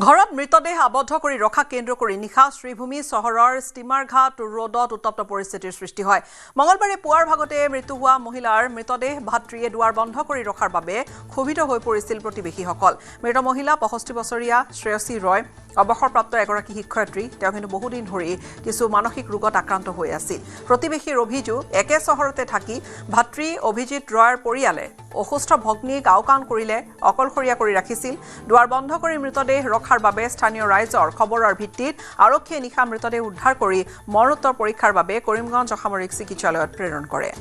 ঘৰত মৃতদেহ আবদ্ধ কৰি ৰখা কেন্দ্ৰ কৰি নিশা শ্ৰীভূমি চহৰৰ ষ্টিমাৰঘাট ৰোডত উত্তপ্ত পৰিস্থিতিৰ সৃষ্টি হয়। মঙলবাৰে পুৱাৰ ভাগতে মৃত্যু হোৱা মহিলাৰ মৃতদেহ ভাতৃয়ে দুৱাৰ বন্ধ কৰি ৰখাৰ বাবে ক্ষোভিত হৈ পৰিছিল প্ৰতিবেশীসকল। মৃত মহিলা ৬৫ বছৰীয়া শ্ৰেয়সী ৰয় অৱসৰপ্ৰাপ্ত এগৰাকী শিক্ষয়িত্ৰী। তেওঁ কিন্তু বহুদিন ধৰি কিছু মানসিক ৰোগত আক্ৰান্ত হৈ আছিল। প্ৰতিবেশীৰ অভিযোগ একে চহৰতে থাকি ভাতৃ অভিজিত ৰয়ৰ পৰিয়ালে অসুস্থ ভগ্নীক আওকাণ কৰিলে অকলশৰীয়া কৰি ৰাখিছিল। দুৱাৰ বন্ধ কৰি মৃতদেহ ৰখাৰ বাবে স্থানীয় ৰাইজৰ খবৰৰ ভিত্তিত আৰক্ষীয়ে নিশা মৃতদেহ উদ্ধাৰ কৰি মৰণোত্তৰ পৰীক্ষাৰ বাবে কৰিমগঞ্জ অসামৰিক চিকিৎসালয়ত প্ৰেৰণ কৰে।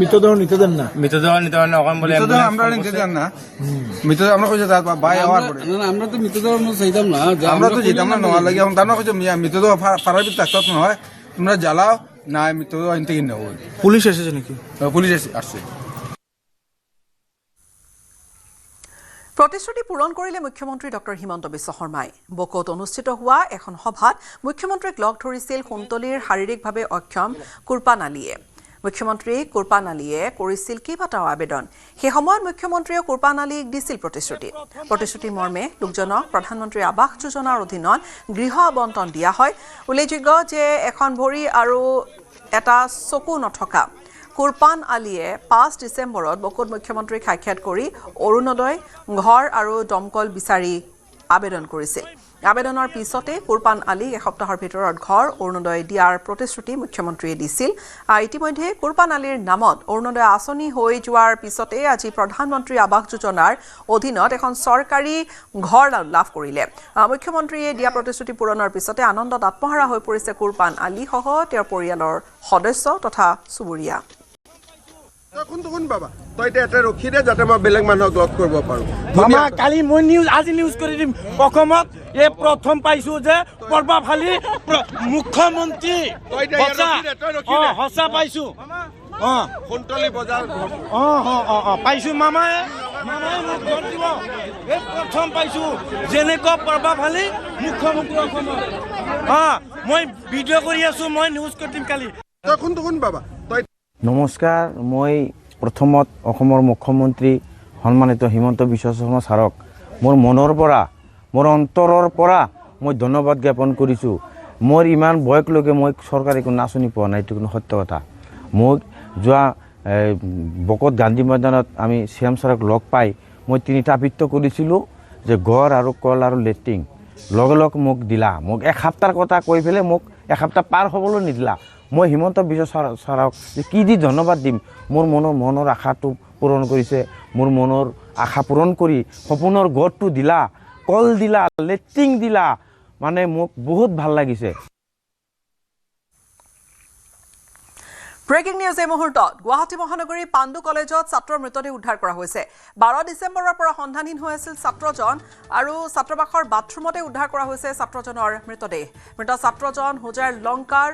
মৃতদেহ নিতে দেন না মৃতদেহ নিতে দেন না ওখান বলে মৃতদেহ আমরা নিতে দেন না মৃতদেহ আমরা কইছে তার ভাই হওয়ার পরে না আমরা তো মৃতদেহ আমরা চাইতাম না আমরা তো যেতাম না নেওয়ার লাগে এখন তার কইছে মৃতদেহ পাড়ার ভিতরে থাকত নয় তোমরা জ্বালাও না মৃতদেহ আনতে কিনে নেব। পুলিশ এসেছে নাকি? পুলিশ আসছে। প্ৰতিশ্ৰুতি পূৰণ কৰিলে মুখ্যমন্ত্ৰী ডক্টৰ হিমন্ত বিশ্ব শৰ্মাই। বকোত অনুষ্ঠিত হোৱা এখন সভাত মুখ্যমন্ত্ৰীক লগ ধৰিছিল কুন্তলীৰ শাৰীৰিকভাৱে অক্ষম কুৰপান আলীয়ে। মুখ্যমন্ত্ৰী কুৰপান আলীয়ে কৰিছিল কেইবাটাও আবেদন। সেই সময়ত মুখ্যমন্ত্ৰীয়ে কুৰপান আলীক দিছিল প্ৰতিশ্ৰুতি মৰ্মে লোকজনক প্ৰধানমন্ত্ৰী আৱাস যোজনাৰ অধীনত গৃহ আবণ্টন দিয়া হয়। উল্লেখযোগ্য যে এখন ভৰি আৰু এটা চকু নথকা কুৰপান আলীয়ে ৫ ডিচেম্বৰত বকোত মুখ্যমন্ত্ৰীক সাক্ষাৎ কৰি অৰুণোদয় ঘৰ আৰু দমকল বিচাৰি আবেদন কৰিছিল। আবেদনৰ পিছতে কুৰপান আলীক এসপ্তাহৰ ভিতৰত ঘৰ অৰুণোদয় দিয়াৰ প্ৰতিশ্ৰুতি মুখ্যমন্ত্ৰীয়ে দিছিল। ইতিমধ্যে কুৰপান আলীৰ নামত অৰুণোদয় আঁচনি হৈ যোৱাৰ পিছতে আজি প্ৰধানমন্ত্ৰী আৱাস যোজনাৰ অধীনত এখন চৰকাৰী ঘৰ লাভ কৰিলে। মুখ্যমন্ত্ৰীয়ে দিয়া প্ৰতিশ্ৰুতি পূৰণৰ পিছতে আনন্দত আত্মহাৰা হৈ পৰিছে কুৰপান আলীসহ তেওঁৰ পৰিয়ালৰ সদস্য তথা চুবুৰীয়া। কোন বাবা তই এটা ৰখি দে যাতে মই বেলেগ মানুহক লগ কৰিব পাৰো। মামা কালি মই আজি নিউজ কৰি দিম। অসমত এই প্ৰথম পাইছো যে পৰ্বাফালী মুখ্যমন্ত্ৰী সঁচা পাইছো। কুন্তলী বজাৰ পাইছো মামাই মোক ভোট দিব। এই প্ৰথম পাইছো যেনেকুৱা পৰ্বাফালী মুখ্যমন্ত্ৰী অসমত। মই ভিডিঅ' কৰি আছো, মই নিউজ কৰি দিম কালি। তই কোন বাবা তই নমস্কাৰ, মই প্ৰথমত অসমৰ মুখ্যমন্ত্ৰী সন্মানিত হিমন্ত বিশ্ব শৰ্মা ছাৰক মোৰ মনৰ পৰা মোৰ অন্তৰৰ পৰা মই ধন্যবাদ জ্ঞাপন কৰিছোঁ। মোৰ ইমান বয়সলৈকে মই চৰকাৰী কোনো আঁচনি পোৱা নাই, এইটো কোনো সত্য কথা। মোক যোৱা বকত গান্ধী ময়দানত আমি চিএম ছাৰক লগ পাই মই 3টা আবৃত্তি কৰিছিলোঁ যে ঘৰ আৰু কল আৰু লেট্ৰিন লগে লগ মোক দিলা। মোক এসপ্তাহৰ কথা কৈ পেলাই মোক এসপ্তাহ পাৰ হ'বলৈ নিদিলা। মই হিমন্ত বিশ্ব ছাৰক যে কি দি ধন্যবাদ দিম। মোৰ মনৰ আশাটো পূৰণ কৰিছে। মোৰ মনৰ আশা পূৰণ কৰি সপোনৰ ঘৰটো দিলা, কল দিলা, লেট্ৰিন দিলা, মানে মোক বহুত ভাল লাগিছে। ব্ৰেকিং নিউজ এই মুহূৰ্তত গুৱাহাটী মহানগৰীৰ পাণ্ডু কলেজত ছাত্ৰৰ মৃতদেহ উদ্ধাৰ কৰা হৈছে। 12 ডিচেম্বৰৰ পৰা সন্ধানহীন হৈ আছিল ছাত্ৰজন আৰু ছাত্ৰাবাসৰ বাথৰুমতে উদ্ধাৰ কৰা হৈছে ছাত্ৰজনৰ মৃতদেহ। মৃত ছাত্ৰজন হোজাৰ লংকাৰ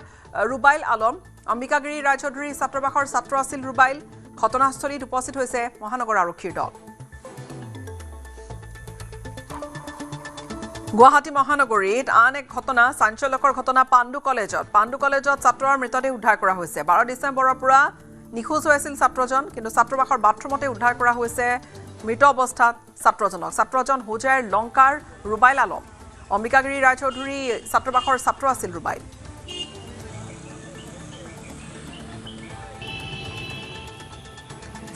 ৰুবাইল আলম। অম্বিকাগিৰি ৰায়চৌধুৰী ছাত্ৰাবাসৰ ছাত্ৰ আছিল ৰুবাইল। ঘটনাস্থলীত উপস্থিত হৈছে মহানগৰ আৰক্ষীৰ দল। গুৱাহাটী মহানগৰীত আন এক ঘটনা, চাঞ্চল্যকৰ ঘটনা পাণ্ডু কলেজত ছাত্ৰৰ মৃতদেহ উদ্ধাৰ কৰা হৈছে। 12 ডিচেম্বৰৰ পৰা নিখোজ হৈ আছিল ছাত্ৰজন, কিন্তু ছাত্ৰাবাসৰ বাথৰুমতে উদ্ধাৰ কৰা হৈছে মৃত অৱস্থাত ছাত্ৰজনক। ছাত্ৰজন হোজাৰ লংকাৰ ৰুবাইল আলম। অম্বিকাগিৰি ৰায়চৌধুৰী ছাত্ৰাবাসৰ ছাত্ৰ আছিল ৰুবাইল।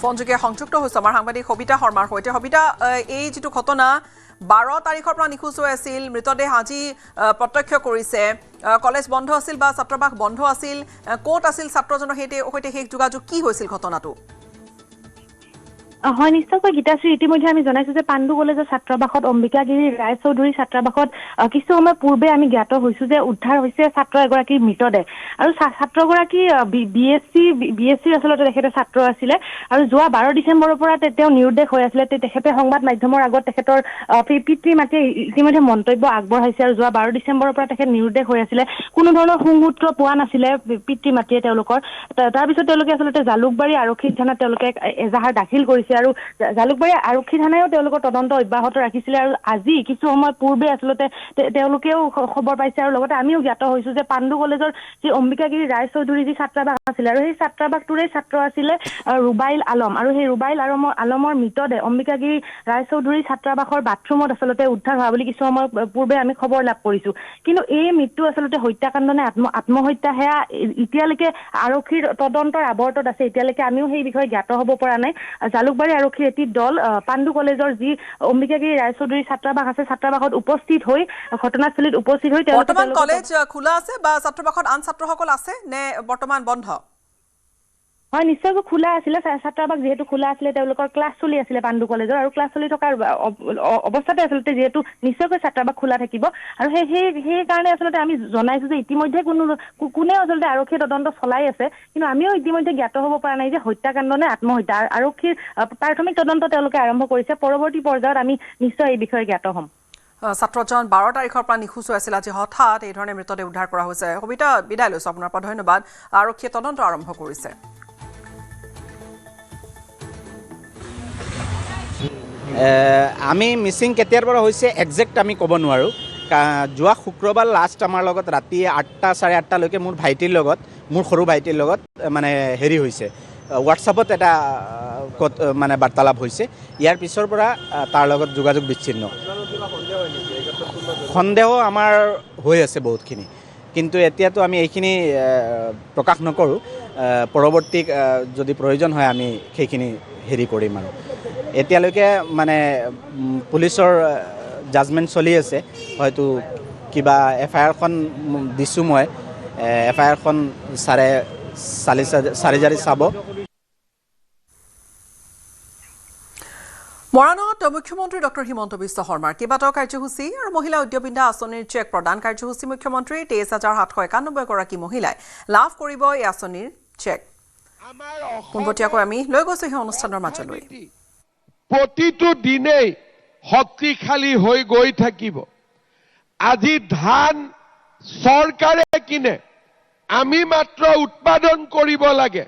ফোনযোগে সংযুক্ত হৈছে আমাৰ সাংবাদিক সবিতা শৰ্মাৰ সৈতে। সবিতা, এই যিটো ঘটনা 12 তাৰিখৰ পৰা নিখোজ হৈ আছিল, মৃতদেহ আজি প্ৰত্যক্ষ কৰিছে। কলেজ বন্ধ আছিল বা ছাত্ৰাবাস বন্ধ আছিল, ক'ত আছিল ছাত্ৰজনৰ সৈতে শেষ যোগাযোগ কি হৈছিল ঘটনাটো? হয়, নিশ্চয়কৈ গীতাশ্ৰী, ইতিমধ্যে আমি জনাইছো যে পাণ্ডু কলেজৰ ছাত্ৰাবাসত অম্বিকাগিৰি ৰায়চৌধুৰী ছাত্ৰাবাসত কিছু সময় পূৰ্বে আমি জ্ঞাত হৈছো যে উদ্ধাৰ হৈছে ছাত্ৰ এগৰাকীৰ মৃতদেহ। আৰু ছাত্ৰগৰাকী বিএছচি আচলতে তেখেতে ছাত্ৰ আছিলে আৰু যোৱা 12 ডিচেম্বৰৰ পৰা তেওঁ নিৰুদ্দেশ হৈ আছিলে। তেখেতে সংবাদ মাধ্যমৰ আগত তেখেতৰ পিতৃ মাতৃয়ে ইতিমধ্যে মন্তব্য আগবঢ়াইছে আৰু যোৱা 12 ডিচেম্বৰৰ পৰা তেখেত নিৰুদ্দেশ হৈ আছিলে। কোনো ধৰণৰ সুসূত্ৰ পোৱা নাছিলে পিতৃ মাতৃয়ে তেওঁলোকৰ। তাৰপিছত তেওঁলোকে আচলতে জালুকবাৰী আৰক্ষী থানাত তেওঁলোকে এজাহাৰ দাখিল কৰিছে আৰু জালুকবাৰী আৰক্ষী থানায়ো তেওঁলোকৰ তদন্ত অব্যাহত ৰাখিছিলে আৰু আজি কিছু সময় পূৰ্বে আচলতে তেওঁলোকেও খবৰ পাইছে আৰু লগতে আমিও জ্ঞাত হৈছো যে পাণ্ডু কলেজৰ যি অম্বিকাগিৰি ৰায় চৌধুৰী যি ছাত্ৰাবাস আছিলে আৰু সেই ছাত্ৰাবাসটোৰে ছাত্ৰ আছিলে ৰুবাইল আলম আৰু সেই ৰুবাইল আলমৰ মৃতদেহ অম্বিকাগিৰি ৰায় চৌধুৰী ছাত্ৰাবাসৰ বাথৰুমত আচলতে উদ্ধাৰ হোৱা বুলি কিছু সময় পূৰ্বে আমি খবৰ লাভ কৰিছো কিন্তু এই মৃত্যু আচলতে হত্যাকাণ্ড নে আত্মহত্যা সেয়া এতিয়ালৈকে আৰক্ষীৰ তদন্তৰ আৱৰ্তত আছে এতিয়ালৈকে আমিও সেই বিষয়ে জ্ঞাত হ'ব পৰা নাই জালুকবাৰী আৰক্ষীৰ এটি দল পাণ্ডু কলেজৰ যি অম্বিকাগিৰি ৰায় চৌধুৰী ছাত্ৰাবাস আছে ছাত্ৰাবাসত উপস্থিত হৈ ঘটনাস্থলীত উপস্থিত হৈ বৰ্তমান কলেজ খোলা আছে বা ছাত্ৰাবাসত আন ছাত্ৰসকল আছে নে বৰ্তমান বন্ধ হয় নিশ্চয়কৈ খোলা আছিলে ছাত্ৰাবাস যিহেতু খোলা আছিলে তেওঁলোকৰ ক্লাছ চলি আছিলে পাণ্ডু কলেজৰ আৰু ক্লাছ চলি থকাৰ অৱস্থাতে আচলতে যিহেতু নিশ্চয়কৈ ছাত্ৰাবাস খোলা থাকিব আৰু সেই কাৰণে আচলতে আমি জনাইছো যে ইতিমধ্যে কোনে আচলতে আৰক্ষীয়ে তদন্ত চলাই আছে কিন্তু আমিও ইতিমধ্যে জ্ঞাত হ'ব পৰা নাই যে হত্যাকাণ্ড নে আত্মহত্যা আৰক্ষীৰ প্ৰাথমিক তদন্ত তেওঁলোকে আৰম্ভ কৰিছে পৰৱৰ্তী পৰ্যায়ত আমি নিশ্চয় এই বিষয়ে জ্ঞাত হ'ম ছাত্ৰজন 12 তাৰিখৰ পৰা নিখোজ হৈ আছিল আজি হঠাৎ এই ধৰণে মৃতদেহ উদ্ধাৰ কৰা হৈছে সবিতা বিদায় লৈছো আপোনাৰ পৰা ধন্যবাদ আৰক্ষীয়ে তদন্ত আৰম্ভ কৰিছে আমি মিচিং কেতিয়াৰ পৰা হৈছে একজেক্ট আমি ক'ব নোৱাৰোঁ যোৱা শুক্ৰবাৰ লাষ্ট আমাৰ লগত ৰাতি 8টা 8:30লৈকে মোৰ ভাইটিৰ লগত মোৰ সৰু ভাইটিৰ লগত মানে হেৰি হৈছে হোৱাটছআপত এটা মানে বাৰ্তালাপ হৈছে ইয়াৰ পিছৰ পৰা তাৰ লগত যোগাযোগ বিচ্ছিন্ন সন্দেহ আমাৰ হৈ আছে বহুতখিনি কিন্তু এতিয়াতো আমি এইখিনি প্ৰকাশ নকৰোঁ পৰৱৰ্তী যদি প্ৰয়োজন হয় আমি সেইখিনি হেৰি কৰিম আৰু এতিয়ালৈকে মানে পুলিচৰ জাজমেণ্ট চলি আছে হয়তো কিবা এফআইআৰখন দিছোঁ মই এফআইআৰখন চাৰি চাব মৰাণত মুখ্যমন্ত্ৰী ডক্টৰ হিমন্ত বিশ্ব শৰ্মাৰ কেইবাটাও কাৰ্যসূচী আৰু মহিলা উদ্যোগবিন্দা আঁচনিৰ চেক প্ৰদান কাৰ্যসূচী মুখ্যমন্ত্ৰী 23,791 গৰাকী মহিলাই লাভ কৰিব এই আঁচনিৰ চেক পোনপটীয়াকৈ আমি লৈ গৈছো সেই অনুষ্ঠানৰ মাজলৈ প্ৰতিটো দিনেই শক্তিশালী হৈ গৈ থাকিব আজি ধান চৰকাৰে কিনে আমি মাত্ৰ উৎপাদন কৰিব লাগে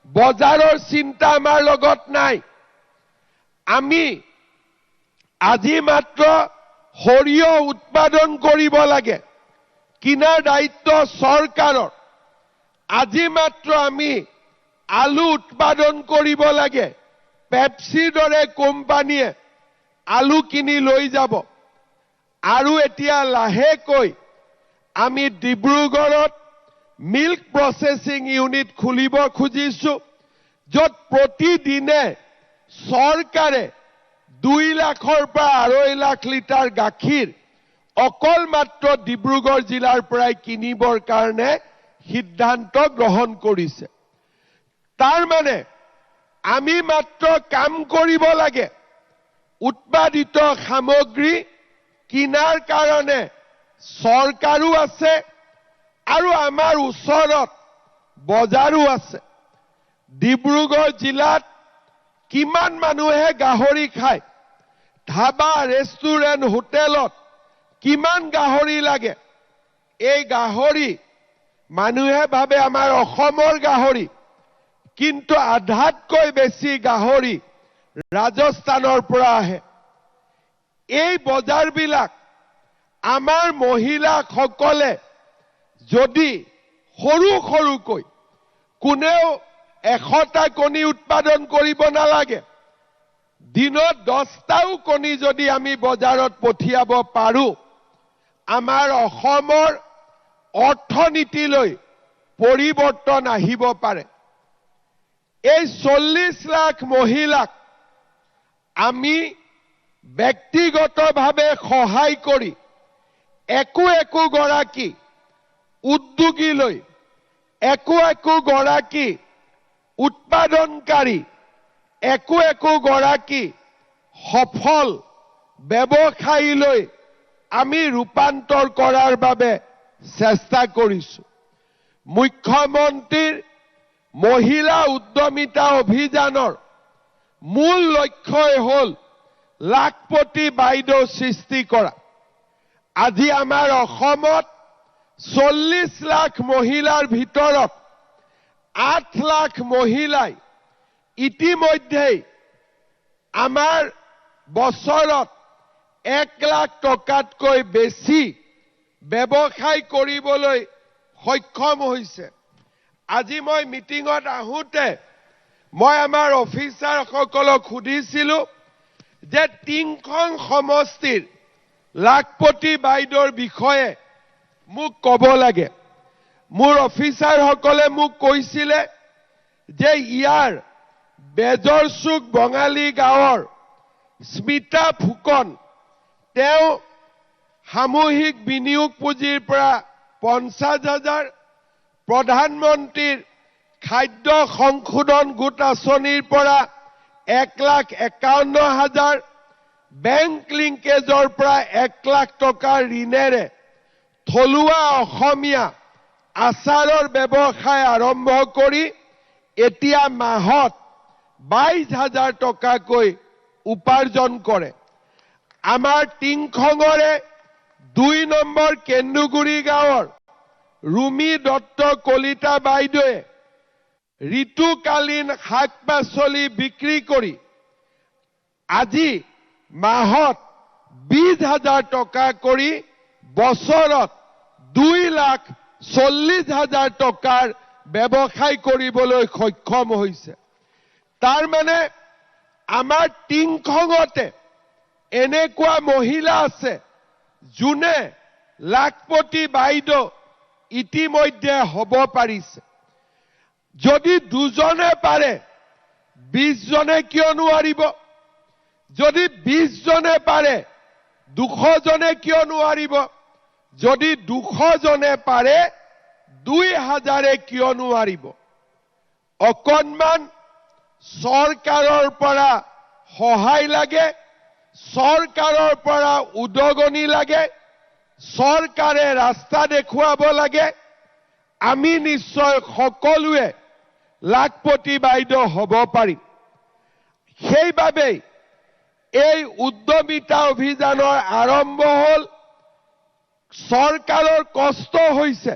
বজাৰৰ চিন্তা আমাৰ লগত নাই আমি আজি মাত্ৰ সৰিয়হ উৎপাদন কৰিব লাগে কিনাৰ দায়িত্ব চৰকাৰৰ আজি মাত্ৰ আমি আলু উৎপাদন কৰিব লাগে পেপচিৰ দৰে কোম্পানীয়ে আলু কিনি লৈ যাব আৰু এতিয়া লাহেকৈ আমি ডিব্ৰুগড়ত মিল্ক প্ৰসেসিং ইউনিট খুলিব খুজিছো য'ত প্ৰতিদিনে চৰকাৰে 2 লাখৰ পৰা 2.5 লাখ লিটাৰ গাখীৰ অকল মাত্ৰ ডিব্ৰুগড় জিলাৰ পৰাই কিনিবৰ কাৰণে সিদ্ধান্ত গ্ৰহণ কৰিছে তাৰ মানে আমি মাত্ৰ কাম কৰিব লাগে উৎপাদিত সামগ্ৰী কিনাৰ কাৰণে চৰকাৰো আছে আৰু আমাৰ ওচৰত বজাৰো আছে ডিব্ৰুগড় জিলাত কিমান মানুহে গাহৰি খায় ধাবা ৰেষ্টুৰেণ্ট হোটেলত কিমান গাহৰি লাগে এই গাহৰি মানুহে ভাবে আমাৰ অসমৰ গাহৰি কিন্তু আধাতকৈ বেছি গাহৰি ৰাজস্থানৰ পৰা আহে এই বজাৰবিলাক আমাৰ মহিলাসকলে যদি সৰুকৈ কোনেও 100টা কণী উৎপাদন কৰিব নালাগে দিনত 10টাও কণী যদি আমি বজাৰত পঠিয়াব পাৰো আমাৰ অসমৰ অৰ্থনীতিলৈ পৰিৱৰ্তন আহিব পাৰে এই 40 লাখ মহিলাক আমি ব্যক্তিগতভাৱে সহায় কৰি একো গৰাকী উদ্যোগীলৈ একো গৰাকী উৎপাদনকাৰী একো গৰাকী সফল ব্যৱসায়ীলৈ আমি ৰূপান্তৰ কৰাৰ বাবে চেষ্টা কৰিছো মুখ্যমন্ত্ৰীৰ মহিলা উদ্যমিতা অভিযানৰ মূল লক্ষ্যই হ'ল লাখপতি বাইদেউ সৃষ্টি কৰা আজি আমাৰ অসমত 40 লাখ মহিলাৰ ভিতৰত 8 লাখ মহিলাই ইতিমধ্যে আমাৰ বছৰত 1 লাখ টকাতকৈ বেছি ব্যৱসায় কৰিবলৈ সক্ষম হৈছে। আজি মই মিটিঙত আহোঁতে মই আমাৰ অফিচাৰসকলক সুধিছিলোঁ যে টিংখং সমষ্টিৰ লাখপতি বাইদেউৰ বিষয়ে মোক ক'ব লাগে। মোৰ অফিচাৰসকলে মোক কৈছিলে যে ইয়াৰ বেজৰচুক বঙালী গাঁৱৰ স্মিতা ফুকন তেওঁ সামূহিক বিনিয়োগ পুঁজিৰ পৰা 50,000, প্ৰধানমন্ত্ৰীৰ খাদ্য সংশোধন গোট আঁচনিৰ পৰা 1,51,000, বেংক লিংকেজৰ পৰা 1 লাখ টকাৰ ঋণেৰে থলুৱা অসমীয়া আচাৰৰ ব্যৱসায় আৰম্ভ কৰি এতিয়া মাহত 22,000 টকাকৈ উপাৰ্জন কৰে। আমাৰ টিংখঙৰে 2 নম্বৰ কেন্দুগুৰি গাঁৱৰ ৰুমি দত্ত কলিতা বাইদেৱে ঋতুকালীন শাক পাচলি বিক্ৰী কৰি আজি মাহত 20,000 টকা কৰি বছৰত 2,40,000 টকাৰ ব্যৱসায় কৰিবলৈ সক্ষম হৈছে। তাৰ মানে আমাৰ টিংখঙতে এনেকুৱা মহিলা আছে যোনে লাখপতি বাইদেউ ইতিমধ্যে হ'ব পাৰিছে। যদি 2জনে পাৰে 20জনে কিয় নোৱাৰিব? যদি 20জনে পাৰে 200জনে কিয় নোৱাৰিব? যদি 200জনে পাৰে 2,000 কিয় নোৱাৰিব? অকণমান চৰকাৰৰ পৰা সহায় লাগে, চৰকাৰৰ পৰা উদগনি লাগে, চৰকাৰে ৰাস্তা দেখুৱাব লাগে। আমি নিশ্চয় সকলোৱে লাখপতি বাইদেউ হ'ব পাৰিম। সেইবাবেই এই উদ্যমিতা অভিযানৰ আৰম্ভ হ'ল। চৰকাৰৰ কষ্ট হৈছে,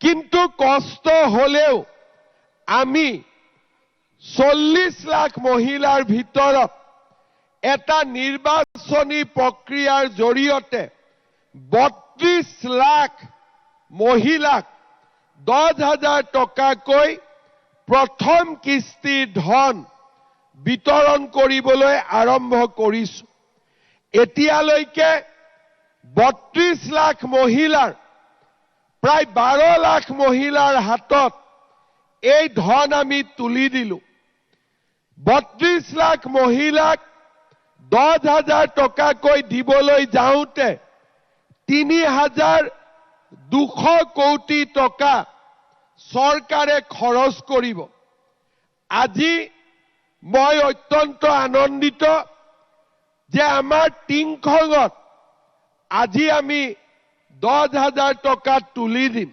কিন্তু কষ্ট হ'লেও আমি 40 লাখ মহিলাৰ ভিতৰত এটা নিৰ্বাচনী প্ৰক্ৰিয়াৰ জৰিয়তে 32 লাখ মহিলাক 10,000 টকাকৈ প্ৰথম কিস্তিৰ ধন বিতৰণ কৰিবলৈ আৰম্ভ কৰিছো। এতিয়ালৈকে 32 লাখ মহিলাৰ প্ৰায় 12 লাখ মহিলাৰ হাতত এই ধন আমি তুলি দিলো। 32 লাখ মহিলাক 10,000 টকাকৈ দিবলৈ যাওঁতে 3,200 কোটি টকা চৰকাৰে খৰচ কৰিব। আজি মই অত্যন্ত আনন্দিত যে আমাৰ টিংখঙত আজি আমি 10,000 টকা তুলি দিম।